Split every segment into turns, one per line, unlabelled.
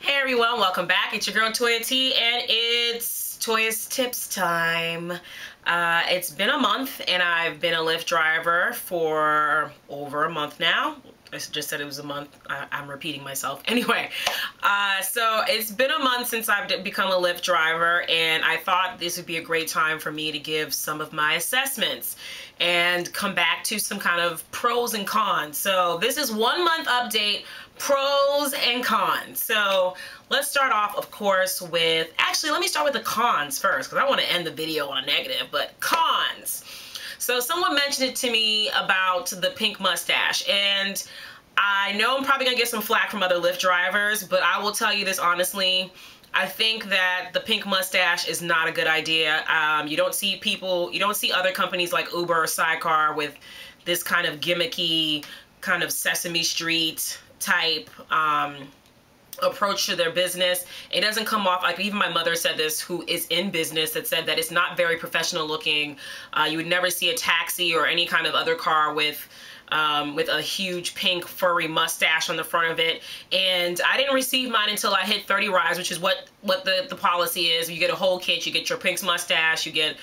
Hey everyone, welcome back. It's your girl Toya T, and it's Toya's Tips time. It's been a month, and I've been a Lyft driver for over a month now. I just said it was a month. I'm repeating myself. Anyway, so it's been a month since I've become a Lyft driver, and I thought this would be a great time for me to give some of my assessments and come back to some kind of pros and cons. So this is 1 month update, pros and cons. So let's start off, of course, with, actually, let me start with the cons first, because I want to end the video on a negative, but cons. So someone mentioned it to me about the pink mustache, and I know I'm probably gonna get some flack from other Lyft drivers, but I will tell you this honestly. I think that the pink mustache is not a good idea. You don't see other companies like Uber or Sidecar with this kind of gimmicky, kind of Sesame Street type approach to their business. It doesn't come off, like even my mother said this, who is in business, that said that it's not very professional looking. You would never see a taxi or any kind of other car with a huge pink furry mustache on the front of it. And I didn't receive mine until I hit 30 rides, which is what the policy is. You get a whole kit. You get your pink mustache. You get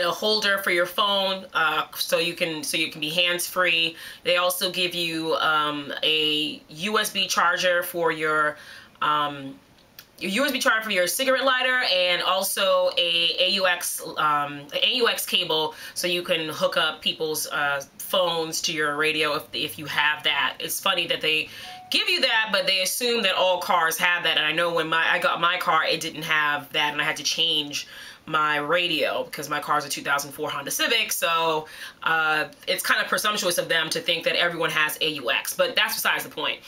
a holder for your phone, so you can be hands-free. They also give you a USB charger for your cigarette lighter, and also a AUX cable, so you can hook up people's phones to your radio if you have that. It's funny that they give you that, but they assume that all cars have that. And I know when I got my car, it didn't have that, and I had to change my radio because my car is a 2004 Honda Civic. So it's kind of presumptuous of them to think that everyone has AUX, but that's besides the point.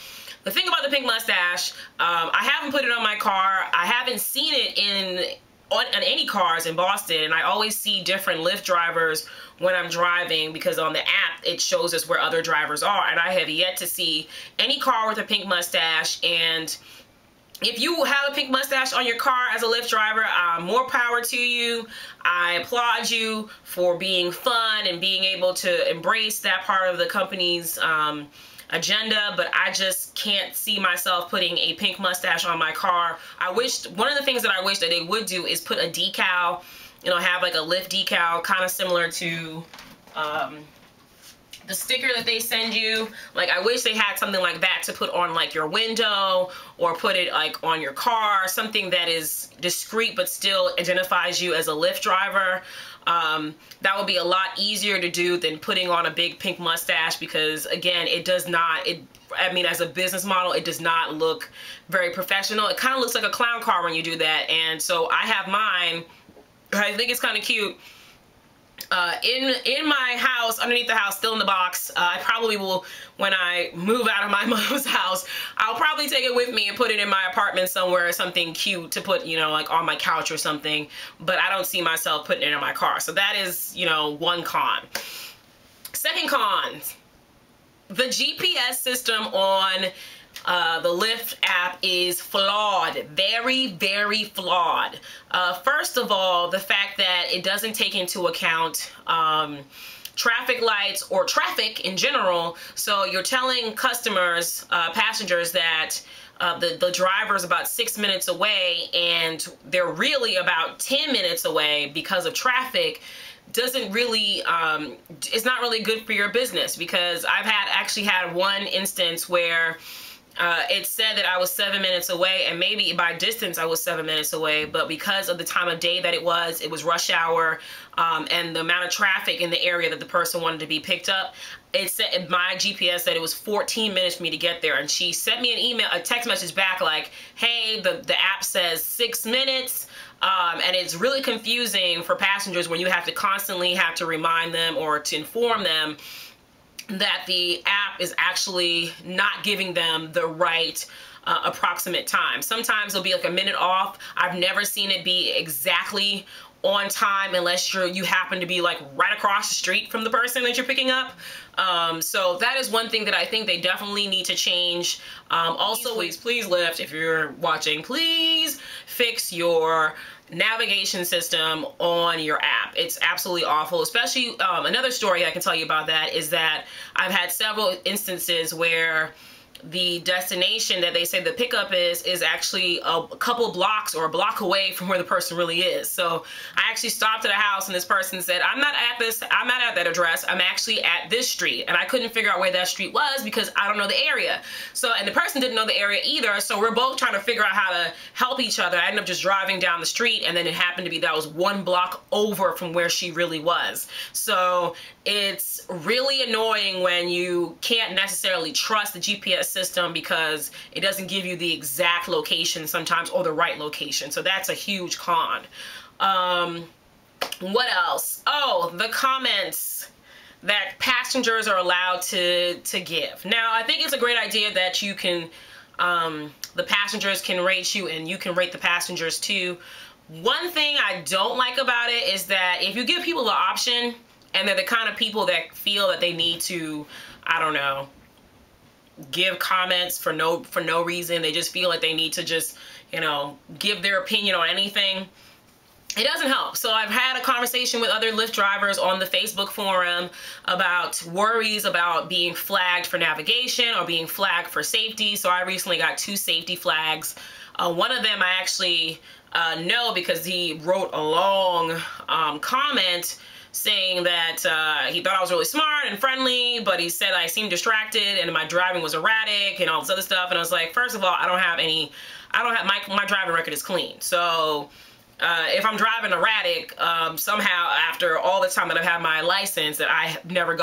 The thing about the pink mustache, I haven't put it on my car. I haven't seen it on any cars in Boston, and I always see different Lyft drivers when I'm driving, because on the app it shows us where other drivers are, and I have yet to see any car with a pink mustache. And if you have a pink mustache on your car as a Lyft driver, more power to you. I applaud you for being fun and being able to embrace that part of the company's agenda, but I just can't see myself putting a pink mustache on my car. One of the things that I wish that they would do is put a decal, have like a Lyft decal, kind of similar to the sticker that they send you. Like, I wish they had something like that to put on like your window, or put it like on your car, something that is discreet but still identifies you as a Lyft driver. That would be a lot easier to do than putting on a big pink mustache, because again, I mean, as a business model, it does not look very professional. It kind of looks like a clown car when you do that. And so I have mine. I think it's kind of cute. In my house, underneath the house, still in the box. I probably will, when I move out of my mom's house, I'll probably take it with me and put it in my apartment somewhere, something cute to put, like on my couch or something. But I don't see myself putting it in my car. So that is, one con. Second con, the GPS system on the Lyft app is flawed. Very, very flawed. First of all, the fact that it doesn't take into account traffic lights or traffic in general. So you're telling customers, passengers, that the driver is about 6 minutes away, and they're really about 10 minutes away because of traffic. Doesn't really, it's not really good for your business, because I've actually had one instance where it said that I was 7 minutes away, and maybe by distance I was 7 minutes away, but because of the time of day that it was rush hour, and the amount of traffic in the area that the person wanted to be picked up, it said, my GPS said it was 14 minutes for me to get there. And she sent me a text message back like, hey, the app says 6 minutes. And it's really confusing for passengers when you have to constantly remind them or to inform them that the app is actually not giving them the right approximate time. Sometimes it'll be like a minute off. I've never seen it be exactly on time unless you happen to be like right across the street from the person that you're picking up. So that is one thing that I think they definitely need to change. Also, please Lyft, if you're watching, please fix your navigation system on your app. It's absolutely awful. Especially another story I can tell you about that is that I've had several instances where the destination that they say the pickup is actually a couple blocks or a block away from where the person really is. So I actually stopped at a house and this person said, I'm not at that address, I'm actually at this street. And I couldn't figure out where that street was because I don't know the area. So, and the person didn't know the area either, so we're both trying to figure out how to help each other. I ended up just driving down the street, and then it happened to be that was 1 block over from where she really was. So it's really annoying when you can't necessarily trust the GPS system because it doesn't give you the exact location sometimes, or the right location. So that's a huge con. What else? Oh, the comments that passengers are allowed to give. Now, I think it's a great idea that you can, the passengers can rate you and you can rate the passengers too. One thing I don't like about it is that if you give people the option and they're the kind of people that feel that they need to, I don't know, give comments for no reason, they just feel like they need to just, you know, give their opinion on anything, it doesn't help. So I've had a conversation with other Lyft drivers on the Facebook forum about worries about being flagged for navigation or being flagged for safety. So I recently got 2 safety flags. One of them I actually know because he wrote a long comment saying that he thought I was really smart and friendly, but he said I seemed distracted and my driving was erratic and all this other stuff. And I was like, first of all, my driving record is clean. So if I'm driving erratic, somehow after all the time that I've had my license, that I've never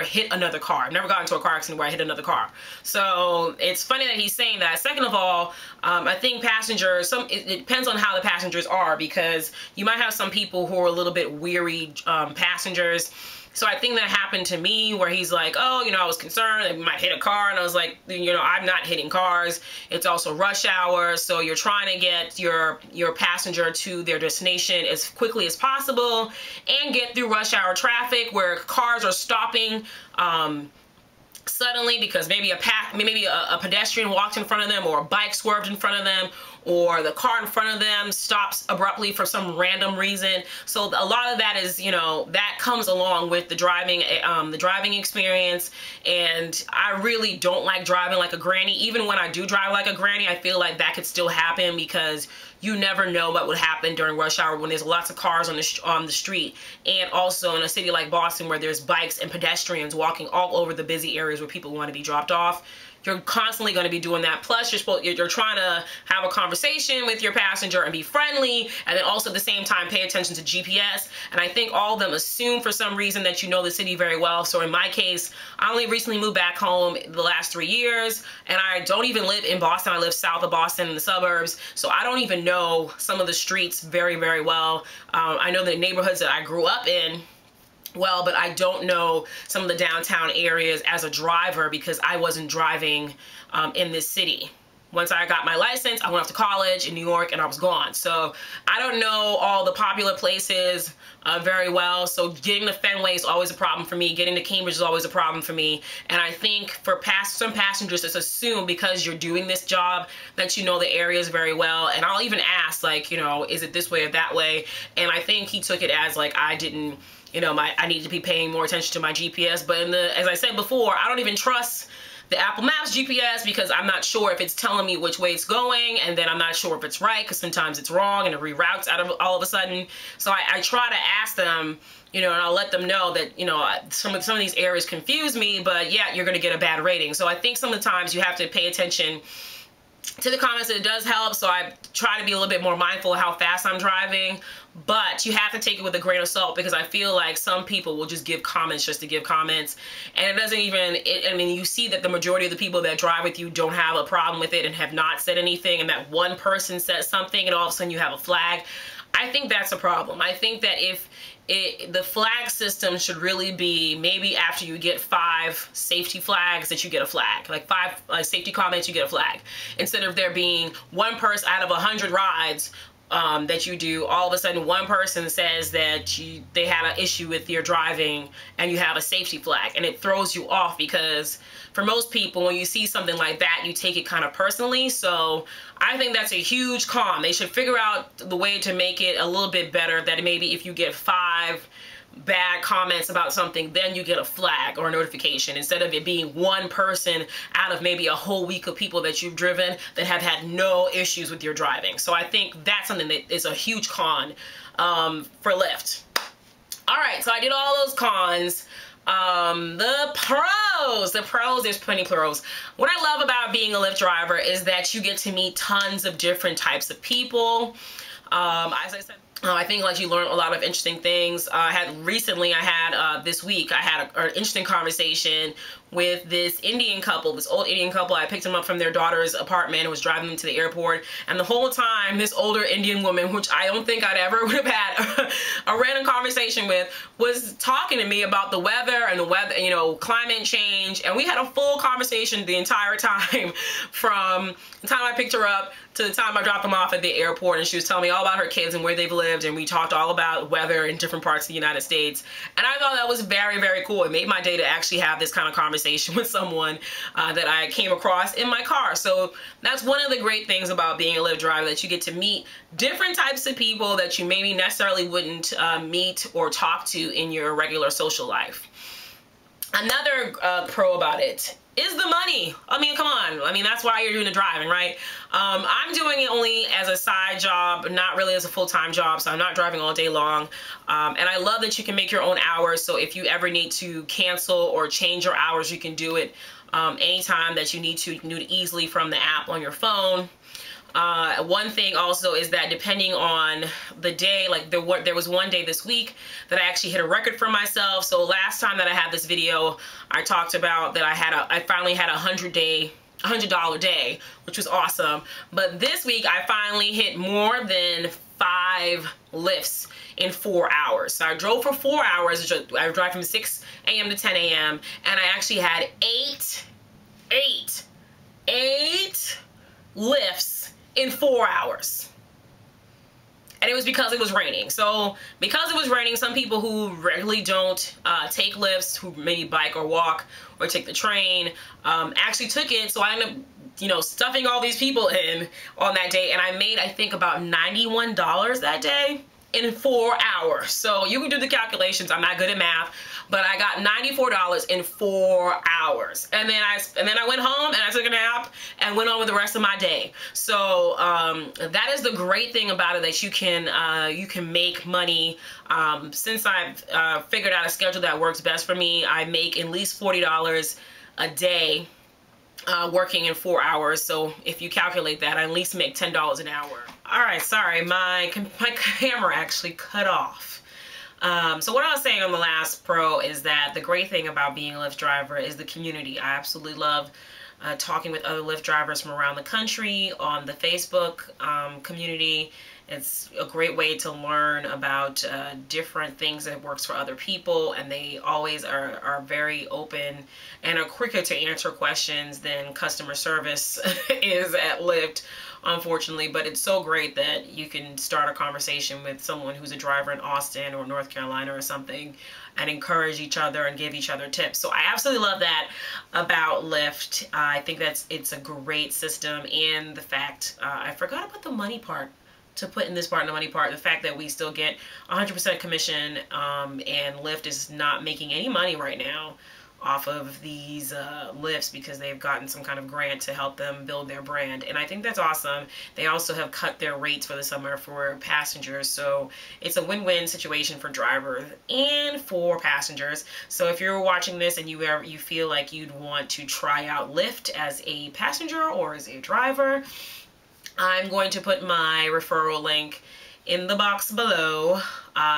hit another car. I've never gotten into a car accident where I hit another car. So it's funny that he's saying that. Second of all, I think passengers, it depends on how the passengers are, because you might have some people who are a little bit weary passengers. So I think that happened to me where he's like, oh, you know, I was concerned that we might hit a car. And I was like, you know, I'm not hitting cars. It's also rush hour. So you're trying to get your passenger to their destination as quickly as possible and get through rush hour traffic where cars are stopping suddenly because maybe a pedestrian walked in front of them, or a bike swerved in front of them, or the car in front of them stops abruptly for some random reason. So a lot of that is, you know, that comes along with the driving experience. And I really don't like driving like a granny. Even when I do drive like a granny, I feel like that could still happen because you never know what would happen during rush hour when there's lots of cars on the street. And also in a city like Boston where there's bikes and pedestrians walking all over the busy areas where people want to be dropped off. You're constantly going to be doing that. Plus, you're trying to have a conversation with your passenger and be friendly, and then also at the same time pay attention to GPS. And I think all of them assume for some reason that you know the city very well. So in my case, I only recently moved back home the last 3 years, and I don't even live in Boston. I live south of Boston in the suburbs, so I don't even know some of the streets very, very well. I know the neighborhoods that I grew up in well, but I don't know some of the downtown areas as a driver because I wasn't driving in this city. Once I got my license, I went off to college in New York and I was gone. So I don't know all the popular places very well. So getting to Fenway is always a problem for me. Getting to Cambridge is always a problem for me. And I think for some passengers, it's assumed because you're doing this job that you know the areas very well. And I'll even ask, like, you know, is it this way or that way? And I think he took it as like I didn't, you know, I need to be paying more attention to my GPS. But as I said before, I don't even trust the Apple Maps GPS because I'm not sure if it's telling me which way it's going, and then I'm not sure if it's right because sometimes it's wrong and it reroutes all of a sudden. So I try to ask them, you know, and I'll let them know that, you know, some of these areas confuse me, but yeah, you're going to get a bad rating. So I think some of the times you have to pay attention to the comments. It does help, so I try to be a little bit more mindful of how fast I'm driving, but you have to take it with a grain of salt because I feel like some people will just give comments just to give comments, and it doesn't even, I mean, you see that the majority of the people that drive with you don't have a problem with it and have not said anything, and that one person says something and all of a sudden you have a flag. I think that's a problem. I think that the flag system should really be maybe after you get 5 safety flags that you get a flag, like 5 safety comments, you get a flag, instead of there being one person out of 100 rides that you do, all of a sudden one person says that they had an issue with your driving and you have a safety flag, and it throws you off because for most people, when you see something like that, you take it kind of personally. So I think that's a huge con. They should figure out the way to make it a little bit better, that maybe if you get 5 bad comments about something, then you get a flag or a notification, instead of it being one person out of maybe a whole week of people that you've driven that have had no issues with your driving. So I think that's something that is a huge con for Lyft. All right, so I did all those cons. The pros, there's plenty of pros. What I love about being a Lyft driver is that you get to meet tons of different types of people. As I said, I think like you learn a lot of interesting things. This week, I had an interesting conversation with this Indian couple, this old Indian couple. I picked them up from their daughter's apartment and was driving them to the airport. And the whole time, this older Indian woman, which I don't think I'd ever would have had a random conversation with, was talking to me about the weather and climate change. And we had a full conversation the entire time, from the time I picked her up to the time I dropped them off at the airport. And she was telling me all about her kids and where they've lived. And we talked all about weather in different parts of the United States. And I thought that was very, very cool. It made my day to actually have this kind of conversation with someone that I came across in my car. So that's one of the great things about being a Lyft driver, that you get to meet different types of people that you maybe necessarily wouldn't meet or talk to in your regular social life. Another pro about it is the money. I mean, come on. I mean, that's why you're doing the driving, right? I'm doing it only as a side job, not really as a full-time job, so I'm not driving all day long. And I love that you can make your own hours, so if you ever need to cancel or change your hours, you can do it anytime that you need to. You can do it easily from the app on your phone. One thing also is that depending on the day, like there was one day this week that I actually hit a record for myself. So last time that I had this video, I talked about that I finally had a $100 day, which was awesome. But this week I finally hit more than 5 lifts in 4 hours. So I drove for 4 hours. I drive from 6 a.m. to 10 a.m. and I actually had eight lifts in 4 hours. And it was because it was raining. So because it was raining, some people who regularly don't take lifts, who maybe bike or walk or take the train, actually took it. So I ended up, stuffing all these people in on that day. And I made, I think, about $91 that day in 4 hours. So you can do the calculations. I'm not good at math, but I got $94 in 4 hours. And then I went home and I took a nap and went on with the rest of my day. So that is the great thing about it, that you can make money. Since I've figured out a schedule that works best for me, I make at least $40 a day working in 4 hours. So if you calculate that, I at least make $10 an hour. All right, sorry, my camera actually cut off. So what I was saying on the last pro is that the great thing about being a Lyft driver is the community. I absolutely love talking with other Lyft drivers from around the country on the Facebook community. It's a great way to learn about different things that works for other people, and they always are very open and are quicker to answer questions than customer service is at Lyft, unfortunately. But it's so great that you can start a conversation with someone who's a driver in Austin or North Carolina or something and encourage each other and give each other tips. So I absolutely love that about Lyft. I think it's a great system, and the fact, I forgot about the money part to put in this part, the money part, the fact that we still get 100% commission, and Lyft is not making any money right now off of these lifts because they've gotten some kind of grant to help them build their brand. And I think that's awesome. They also have cut their rates for the summer for passengers, so it's a win-win situation for drivers and for passengers. So if you're watching this and you feel like you'd want to try out Lyft as a passenger or as a driver, I'm going to put my referral link in the box below,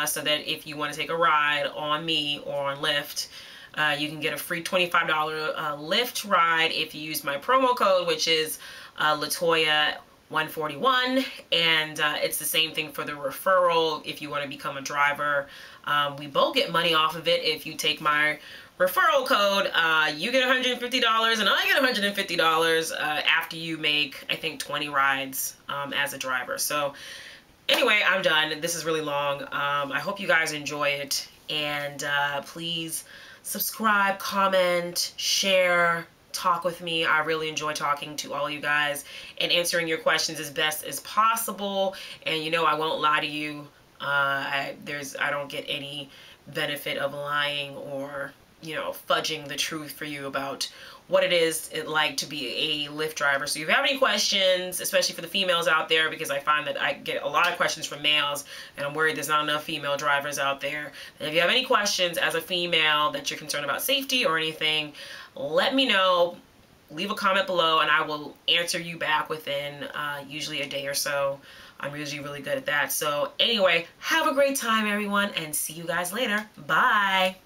so that if you want to take a ride on me or on Lyft, you can get a free $25 Lyft ride if you use my promo code, which is Latoya141, and it's the same thing for the referral if you want to become a driver. We both get money off of it. If you take my referral code, you get $150 and I get $150 after you make, I think, 20 rides as a driver. So anyway, I'm done. This is really long. I hope you guys enjoy it, and please subscribe, comment, share, talk with me. I really enjoy talking to all you guys and answering your questions as best as possible. And I won't lie to you, I don't get any benefit of lying or, you know, fudging the truth for you about what it is like to be a Lyft driver. So if you have any questions, especially for the females out there, because I find that I get a lot of questions from males and I'm worried there's not enough female drivers out there. And if you have any questions as a female that you're concerned about safety or anything, let me know. Leave a comment below and I will answer you back within usually a day or so. I'm usually really good at that. So anyway, have a great time, everyone, and see you guys later. Bye.